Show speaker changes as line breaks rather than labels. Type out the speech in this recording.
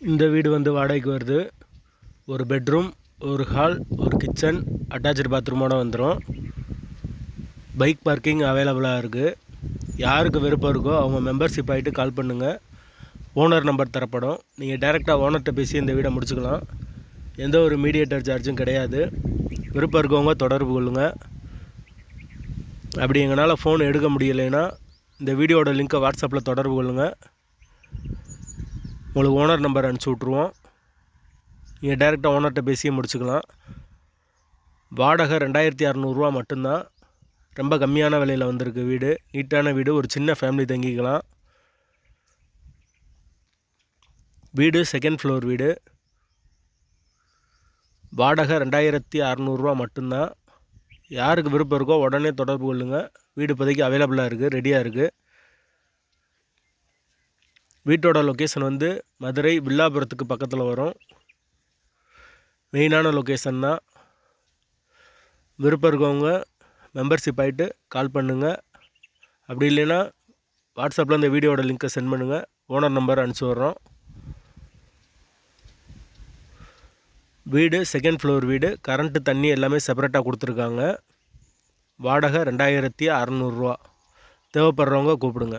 இந்த வீடு வந்து வாடகைக்கு வருது. ஒரு பெட்ரூம், ஒரு ஹால், ஒரு கிச்சன், அட்டாச்சு பாத்ரூமோட வந்துடும். பைக் பார்க்கிங் அவைலபிளாக இருக்குது. யாருக்கு விருப்பம் இருக்கோ அவங்க மெம்பர்ஷிப் ஆகிட்டு கால் பண்ணுங்கள். ஓனர் நம்பர் தரப்படும். நீங்கள் டைரெக்டாக ஓனர்கிட்ட பேசி இந்த வீடை முடிச்சுக்கலாம். எந்த ஒரு மீடியேட்டர் சார்ஜும் கிடையாது. விருப்பம் இருக்கவங்க தொடர்பு கொள்ளுங்கள். அப்படி எங்களால் ஃபோன் எடுக்க முடியலைன்னா இந்த வீடியோட லிங்க்கை வாட்ஸ்அப்பில் தொடர்பு கொள்ளுங்கள். உங்களுக்கு ஓனர் நம்பர் அனுப்பிச்சி விட்ருவோம். நீங்கள் டைரெக்டாக ஓனர்கிட்ட பேசியே முடிச்சுக்கலாம். வாடகை 2600 மட்டும்தான். ரொம்ப கம்மியான விலையில் வந்திருக்கு வீடு. நீட்டான வீடு. ஒரு சின்ன ஃபேமிலி தங்கிக்கலாம். வீடு செகண்ட் ஃப்ளோர் வீடு. வாடகை 2600 மட்டும்தான். யாருக்கு விருப்பம் இருக்கோ உடனே தொடர்பு கொள்ளுங்கள். வீடு இப்போதைக்கு அவைலபிளாக இருக்குது, ரெடியாக இருக்குது. வீட்டோட லொக்கேஷன் வந்து மதுரை வில்லாபுரத்துக்கு பக்கத்தில் வரும். மெயினான லொக்கேஷன் தான். விருப்பம் இருக்கவங்க மெம்பர்ஷிப் ஆகிட்டு கால் பண்ணுங்கள். அப்படி இல்லைன்னா வாட்ஸ்அப்பில் இந்த வீடியோட லிங்க்கை சென்ட் பண்ணுங்கள். ஓனர் நம்பர் அனுப்பிச்சி விட்றோம். வீடு செகண்ட் ஃப்ளோர் வீடு. கரண்ட்டு தண்ணி எல்லாமே செப்பரேட்டாக கொடுத்துருக்காங்க. வாடகை 2600. தேவைப்படுறவங்க கூப்பிடுங்க.